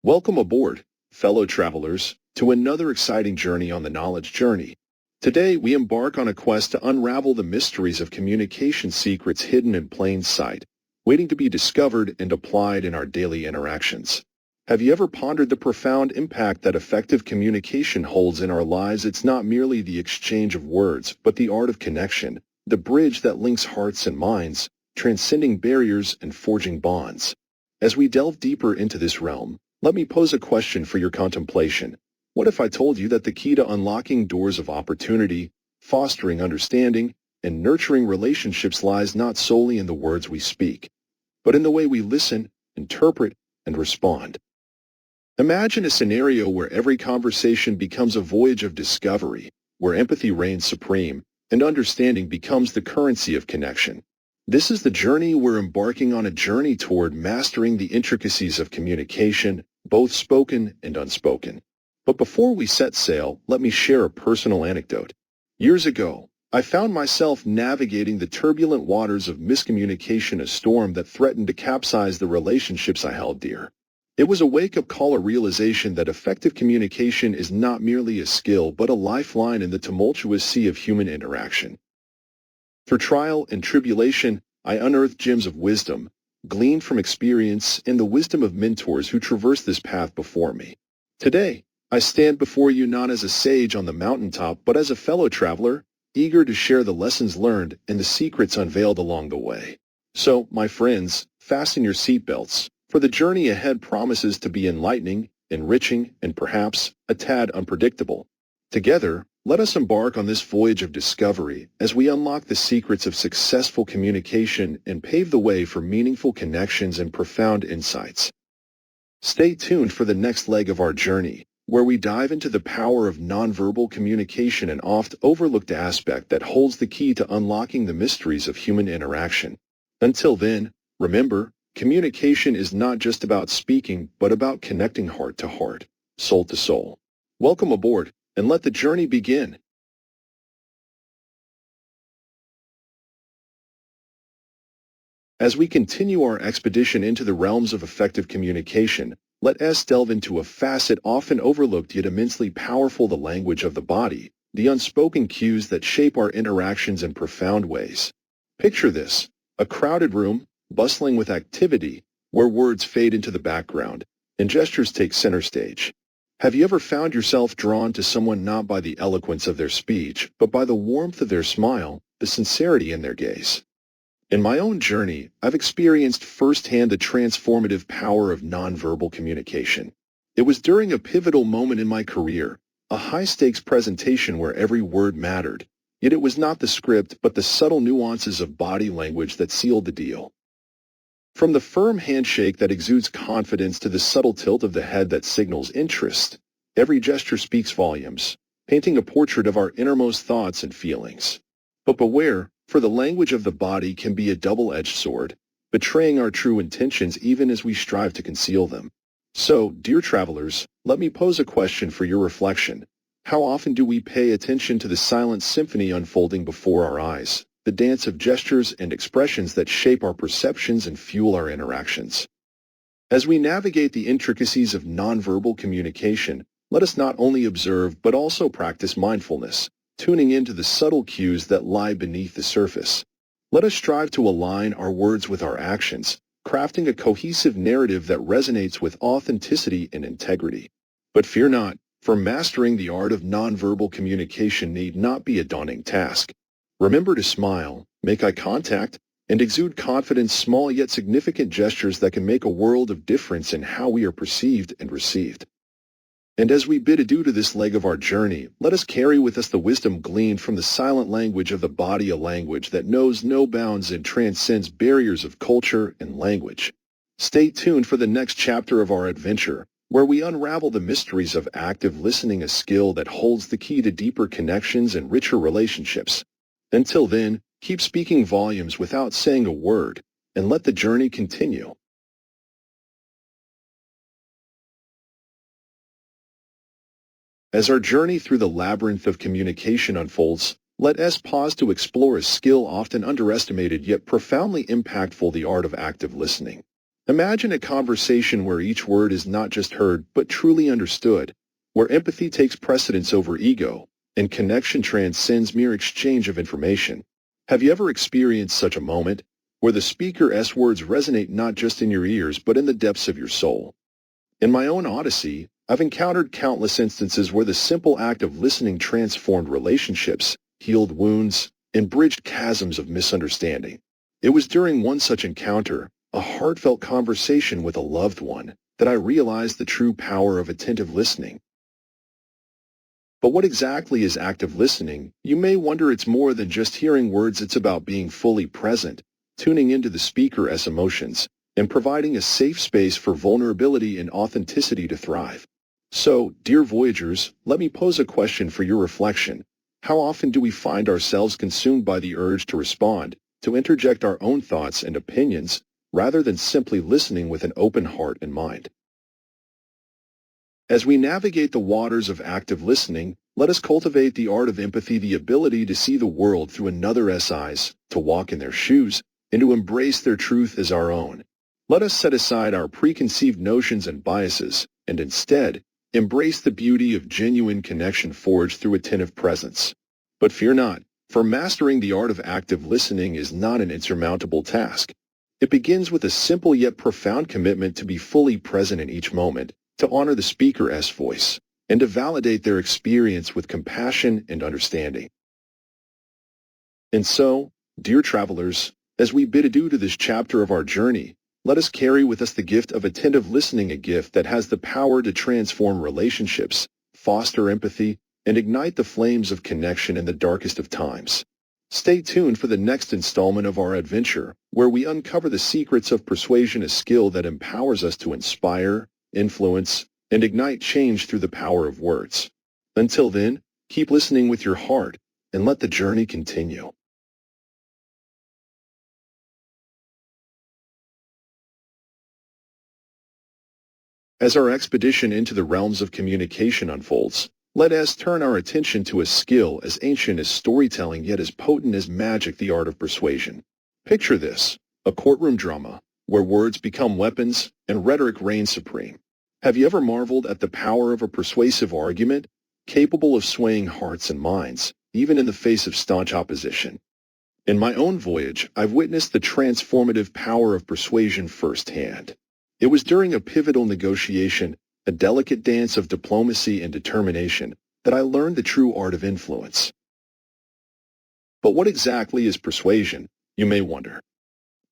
Welcome aboard, fellow travelers, to another exciting journey on the knowledge journey. Today, we embark on a quest to unravel the mysteries of communication secrets hidden in plain sight, waiting to be discovered and applied in our daily interactions. Have you ever pondered the profound impact that effective communication holds in our lives? It's not merely the exchange of words, but the art of connection, the bridge that links hearts and minds, transcending barriers and forging bonds. As we delve deeper into this realm, let me pose a question for your contemplation. What if I told you that the key to unlocking doors of opportunity, fostering understanding, and nurturing relationships lies not solely in the words we speak, but in the way we listen, interpret, and respond? Imagine a scenario where every conversation becomes a voyage of discovery, where empathy reigns supreme, and understanding becomes the currency of connection. This is the journey we're embarking on, a journey toward mastering the intricacies of communication, both spoken and unspoken. But before we set sail, let me share a personal anecdote. Years ago, I found myself navigating the turbulent waters of miscommunication, a storm that threatened to capsize the relationships I held dear. It was a wake-up call, a realization that effective communication is not merely a skill but a lifeline in the tumultuous sea of human interaction. Through trial and tribulation, I unearthed gems of wisdom, gleaned from experience and the wisdom of mentors who traversed this path before me. Today, I stand before you not as a sage on the mountaintop, but as a fellow traveler, eager to share the lessons learned and the secrets unveiled along the way. So, my friends, fasten your seatbelts, for the journey ahead promises to be enlightening, enriching, and perhaps a tad unpredictable. Together, let us embark on this voyage of discovery as we unlock the secrets of successful communication and pave the way for meaningful connections and profound insights. Stay tuned for the next leg of our journey, where we dive into the power of nonverbal communication, an oft-overlooked aspect that holds the key to unlocking the mysteries of human interaction. Until then, remember, communication is not just about speaking, but about connecting heart to heart, soul to soul. Welcome aboard, and let the journey begin. As we continue our expedition into the realms of effective communication, let us delve into a facet often overlooked yet immensely powerful: the language of the body, the unspoken cues that shape our interactions in profound ways. Picture this: a crowded room, bustling with activity, where words fade into the background and gestures take center stage. Have you ever found yourself drawn to someone not by the eloquence of their speech, but by the warmth of their smile, the sincerity in their gaze? In my own journey, I've experienced firsthand the transformative power of nonverbal communication. It was during a pivotal moment in my career, a high-stakes presentation where every word mattered. Yet it was not the script but the subtle nuances of body language that sealed the deal. From the firm handshake that exudes confidence to the subtle tilt of the head that signals interest, every gesture speaks volumes, painting a portrait of our innermost thoughts and feelings. But beware, for the language of the body can be a double-edged sword, betraying our true intentions even as we strive to conceal them. So, dear travelers, let me pose a question for your reflection. How often do we pay attention to the silent symphony unfolding before our eyes, the dance of gestures and expressions that shape our perceptions and fuel our interactions? As we navigate the intricacies of nonverbal communication, let us not only observe but also practice mindfulness, tuning into the subtle cues that lie beneath the surface. Let us strive to align our words with our actions, crafting a cohesive narrative that resonates with authenticity and integrity. But fear not, for mastering the art of nonverbal communication need not be a daunting task. Remember to smile, make eye contact, and exude confidence, small yet significant gestures that can make a world of difference in how we are perceived and received. And as we bid adieu to this leg of our journey, let us carry with us the wisdom gleaned from the silent language of the body, a language that knows no bounds and transcends barriers of culture and language. Stay tuned for the next chapter of our adventure, where we unravel the mysteries of active listening, a skill that holds the key to deeper connections and richer relationships. Until then, keep speaking volumes without saying a word, and let the journey continue. As our journey through the labyrinth of communication unfolds, let us pause to explore a skill often underestimated yet profoundly impactful: the art of active listening. Imagine a conversation where each word is not just heard but truly understood, where empathy takes precedence over ego, and connection transcends mere exchange of information. Have you ever experienced such a moment, where the speaker's words resonate not just in your ears but in the depths of your soul? In my own odyssey, I've encountered countless instances where the simple act of listening transformed relationships, healed wounds, and bridged chasms of misunderstanding. It was during one such encounter, a heartfelt conversation with a loved one, that I realized the true power of attentive listening. But what exactly is active listening? You may wonder. It's more than just hearing words. It's about being fully present, tuning into the speaker's emotions, and providing a safe space for vulnerability and authenticity to thrive. So, dear Voyagers, let me pose a question for your reflection. How often do we find ourselves consumed by the urge to respond, to interject our own thoughts and opinions, rather than simply listening with an open heart and mind? As we navigate the waters of active listening, let us cultivate the art of empathy, the ability to see the world through another's eyes, to walk in their shoes, and to embrace their truth as our own. Let us set aside our preconceived notions and biases, and instead, embrace the beauty of genuine connection forged through attentive presence. But fear not, for mastering the art of active listening is not an insurmountable task. It begins with a simple yet profound commitment to be fully present in each moment, to honor the speaker's voice, and to validate their experience with compassion and understanding. And so, dear travelers, as we bid adieu to this chapter of our journey, let us carry with us the gift of attentive listening, a gift that has the power to transform relationships, foster empathy, and ignite the flames of connection in the darkest of times. Stay tuned for the next installment of our adventure, where we uncover the secrets of persuasion, a skill that empowers us to inspire, influence, and ignite change through the power of words. Until then, keep listening with your heart, and let the journey continue. As our expedition into the realms of communication unfolds, let us turn our attention to a skill as ancient as storytelling yet as potent as magic, the art of persuasion. Picture this, a courtroom drama, where words become weapons and rhetoric reigns supreme. Have you ever marveled at the power of a persuasive argument, capable of swaying hearts and minds, even in the face of staunch opposition? In my own voyage, I've witnessed the transformative power of persuasion firsthand. It was during a pivotal negotiation, a delicate dance of diplomacy and determination, that I learned the true art of influence. But what exactly is persuasion, you may wonder?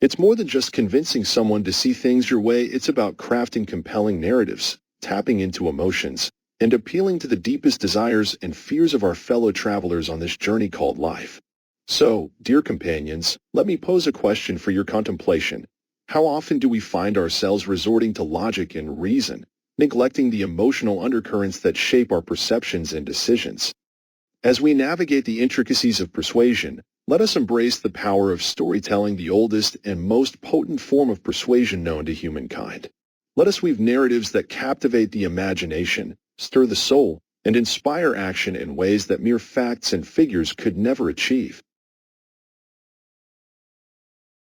It's more than just convincing someone to see things your way. It's about crafting compelling narratives, tapping into emotions, and appealing to the deepest desires and fears of our fellow travelers on this journey called life. So, dear companions, let me pose a question for your contemplation. How often do we find ourselves resorting to logic and reason, neglecting the emotional undercurrents that shape our perceptions and decisions? As we navigate the intricacies of persuasion, let us embrace the power of storytelling, the oldest and most potent form of persuasion known to humankind. Let us weave narratives that captivate the imagination, stir the soul, and inspire action in ways that mere facts and figures could never achieve.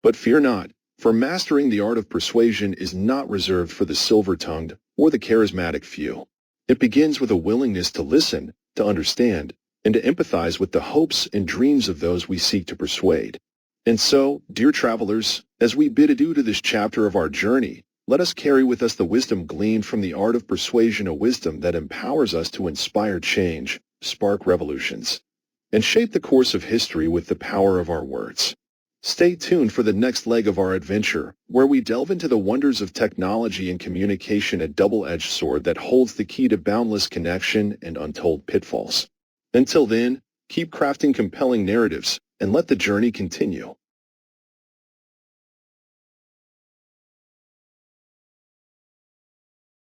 But fear not, for mastering the art of persuasion is not reserved for the silver-tongued or the charismatic few. It begins with a willingness to listen, to understand, and to empathize with the hopes and dreams of those we seek to persuade. And so, dear travelers, as we bid adieu to this chapter of our journey, let us carry with us the wisdom gleaned from the art of persuasion, a wisdom that empowers us to inspire change, spark revolutions, and shape the course of history with the power of our words. Stay tuned for the next leg of our adventure, where we delve into the wonders of technology and communication, a double-edged sword that holds the key to boundless connection and untold pitfalls. Until then, keep crafting compelling narratives, and let the journey continue.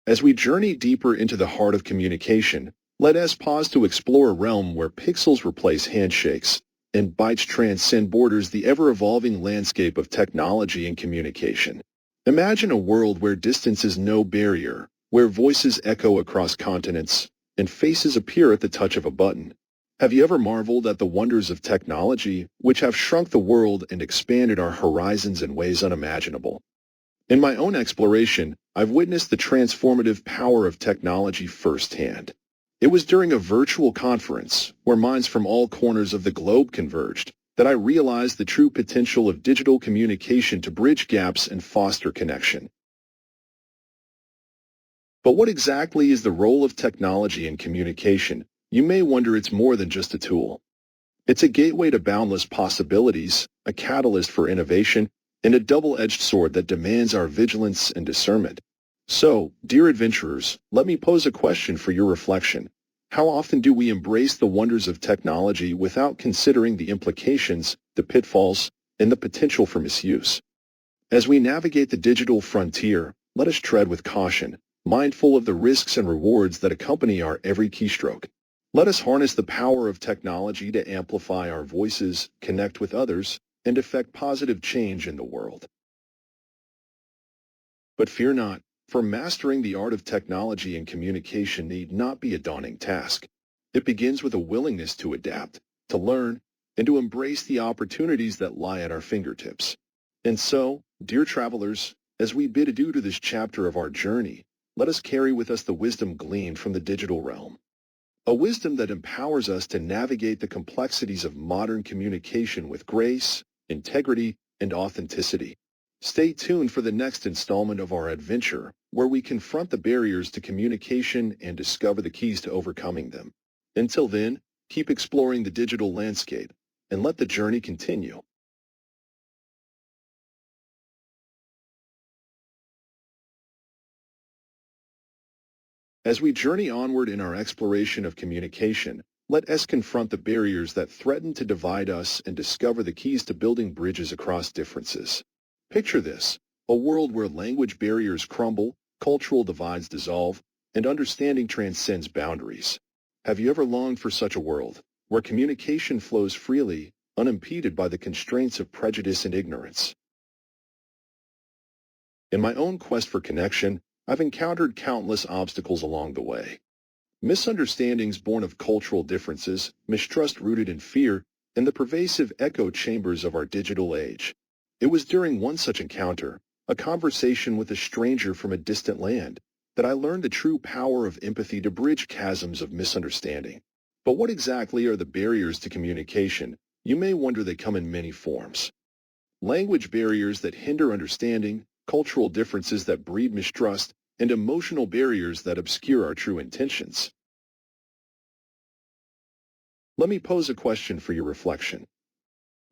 As we journey deeper into the heart of communication, let us pause to explore a realm where pixels replace handshakes, and bytes transcend borders, the ever-evolving landscape of technology and communication. Imagine a world where distance is no barrier, where voices echo across continents, and faces appear at the touch of a button. Have you ever marveled at the wonders of technology, which have shrunk the world and expanded our horizons in ways unimaginable? In my own exploration, I've witnessed the transformative power of technology firsthand. It was during a virtual conference, where minds from all corners of the globe converged, that I realized the true potential of digital communication to bridge gaps and foster connection. But what exactly is the role of technology in communication? You may wonder. It's more than just a tool. It's a gateway to boundless possibilities, a catalyst for innovation, and a double-edged sword that demands our vigilance and discernment. So, dear adventurers, let me pose a question for your reflection. How often do we embrace the wonders of technology without considering the implications, the pitfalls, and the potential for misuse? As we navigate the digital frontier, let us tread with caution, mindful of the risks and rewards that accompany our every keystroke. Let us harness the power of technology to amplify our voices, connect with others, and effect positive change in the world. But fear not, for mastering the art of technology and communication need not be a daunting task. It begins with a willingness to adapt, to learn, and to embrace the opportunities that lie at our fingertips. And so, dear travelers, as we bid adieu to this chapter of our journey, let us carry with us the wisdom gleaned from the digital realm. A wisdom that empowers us to navigate the complexities of modern communication with grace, integrity, and authenticity. Stay tuned for the next installment of our adventure, where we confront the barriers to communication and discover the keys to overcoming them. Until then, keep exploring the digital landscape, and let the journey continue. As we journey onward in our exploration of communication, let us confront the barriers that threaten to divide us and discover the keys to building bridges across differences. Picture this, a world where language barriers crumble, cultural divides dissolve, and understanding transcends boundaries. Have you ever longed for such a world, where communication flows freely, unimpeded by the constraints of prejudice and ignorance? In my own quest for connection, I've encountered countless obstacles along the way. Misunderstandings born of cultural differences, mistrust rooted in fear, and the pervasive echo chambers of our digital age. It was during one such encounter, a conversation with a stranger from a distant land, that I learned the true power of empathy to bridge chasms of misunderstanding. But what exactly are the barriers to communication? You may wonder. They come in many forms. Language barriers that hinder understanding, cultural differences that breed mistrust, and emotional barriers that obscure our true intentions. Let me pose a question for your reflection.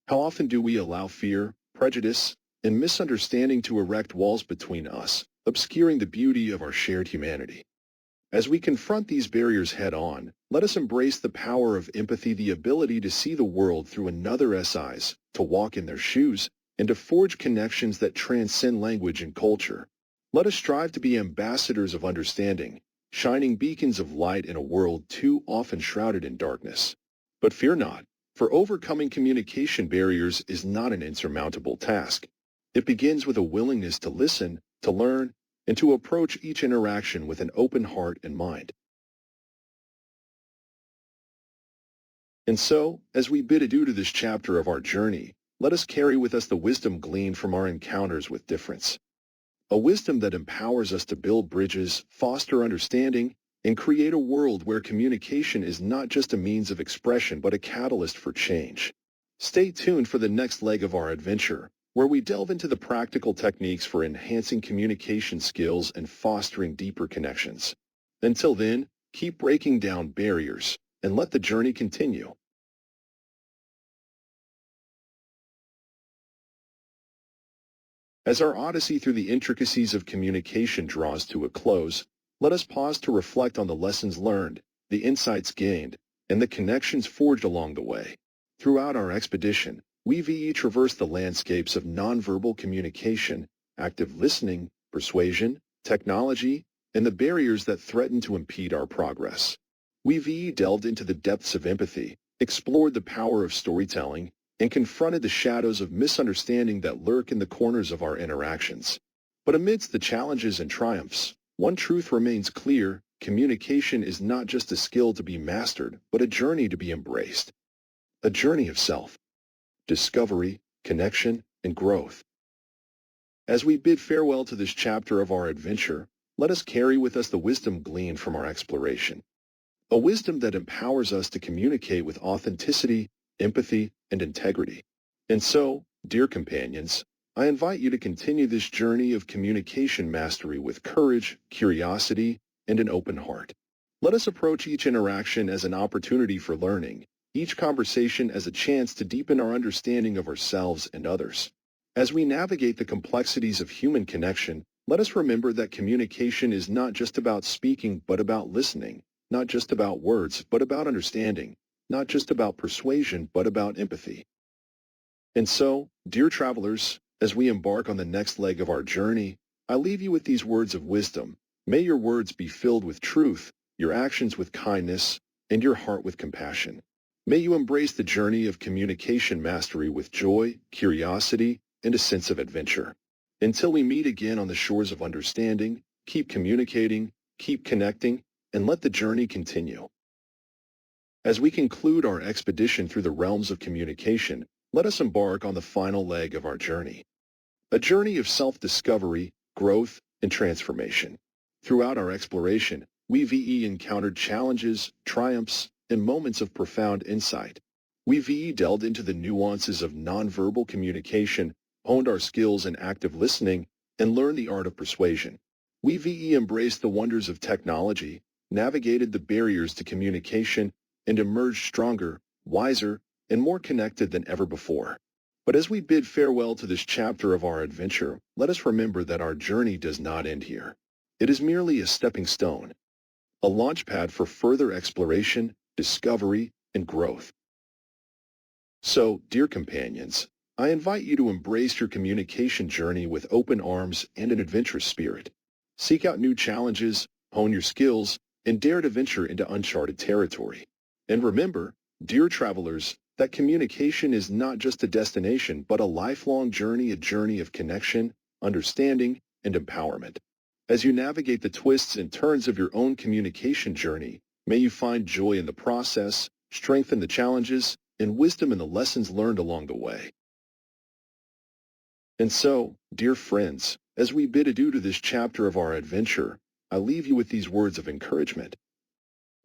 How often do we allow fear, prejudice, and misunderstanding to erect walls between us, obscuring the beauty of our shared humanity? As we confront these barriers head-on, let us embrace the power of empathy, the ability to see the world through another's eyes, to walk in their shoes, and to forge connections that transcend language and culture. Let us strive to be ambassadors of understanding, shining beacons of light in a world too often shrouded in darkness. But fear not, for overcoming communication barriers is not an insurmountable task. It begins with a willingness to listen, to learn, and to approach each interaction with an open heart and mind. And so, as we bid adieu to this chapter of our journey, let us carry with us the wisdom gleaned from our encounters with difference. A wisdom that empowers us to build bridges, foster understanding, and create a world where communication is not just a means of expression but a catalyst for change. Stay tuned for the next leg of our adventure, where we delve into the practical techniques for enhancing communication skills and fostering deeper connections. Until then, keep breaking down barriers, and let the journey continue. As our odyssey through the intricacies of communication draws to a close, let us pause to reflect on the lessons learned, the insights gained, and the connections forged along the way. Throughout our expedition, we traversed the landscapes of nonverbal communication, active listening, persuasion, technology, and the barriers that threaten to impede our progress. We delved into the depths of empathy, explored the power of storytelling, and confronted the shadows of misunderstanding that lurk in the corners of our interactions. But amidst the challenges and triumphs, one truth remains clear: communication is not just a skill to be mastered, but a journey to be embraced. A journey of self discovery, connection, and growth. As we bid farewell to this chapter of our adventure, let us carry with us the wisdom gleaned from our exploration. A wisdom that empowers us to communicate with authenticity, empathy, and integrity. And so, dear companions, I invite you to continue this journey of communication mastery with courage, curiosity, and an open heart. Let us approach each interaction as an opportunity for learning, each conversation as a chance to deepen our understanding of ourselves and others. As we navigate the complexities of human connection, let us remember that communication is not just about speaking but about listening, not just about words but about understanding, not just about persuasion but about empathy. And so, dear travelers, as we embark on the next leg of our journey, I leave you with these words of wisdom. May your words be filled with truth, your actions with kindness, and your heart with compassion. May you embrace the journey of communication mastery with joy, curiosity, and a sense of adventure. Until we meet again on the shores of understanding, keep communicating, keep connecting, and let the journey continue. As we conclude our expedition through the realms of communication, let us embark on the final leg of our journey. A journey of self-discovery, growth, and transformation. Throughout our exploration, we encountered challenges, triumphs, and moments of profound insight. We delved into the nuances of nonverbal communication, honed our skills in active listening, and learned the art of persuasion. We embraced the wonders of technology, navigated the barriers to communication, and emerged stronger, wiser, and more connected than ever before. But as we bid farewell to this chapter of our adventure, let us remember that our journey does not end here. It is merely a stepping stone, a launchpad for further exploration, discovery, and growth. So, dear companions, I invite you to embrace your communication journey with open arms and an adventurous spirit. Seek out new challenges, hone your skills, and dare to venture into uncharted territory. And remember, dear travelers, that communication is not just a destination but a lifelong journey, a journey of connection, understanding, and empowerment. As you navigate the twists and turns of your own communication journey, may you find joy in the process, strength in the challenges, and wisdom in the lessons learned along the way. And so, dear friends, as we bid adieu to this chapter of our adventure, I leave you with these words of encouragement.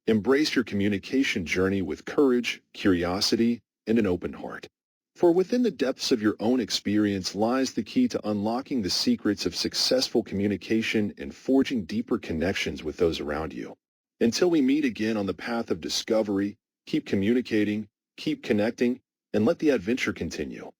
Embrace your communication journey with courage, curiosity, and an open heart. For within the depths of your own experience lies the key to unlocking the secrets of successful communication and forging deeper connections with those around you. Until we meet again on the path of discovery, keep communicating, keep connecting, and let the adventure continue.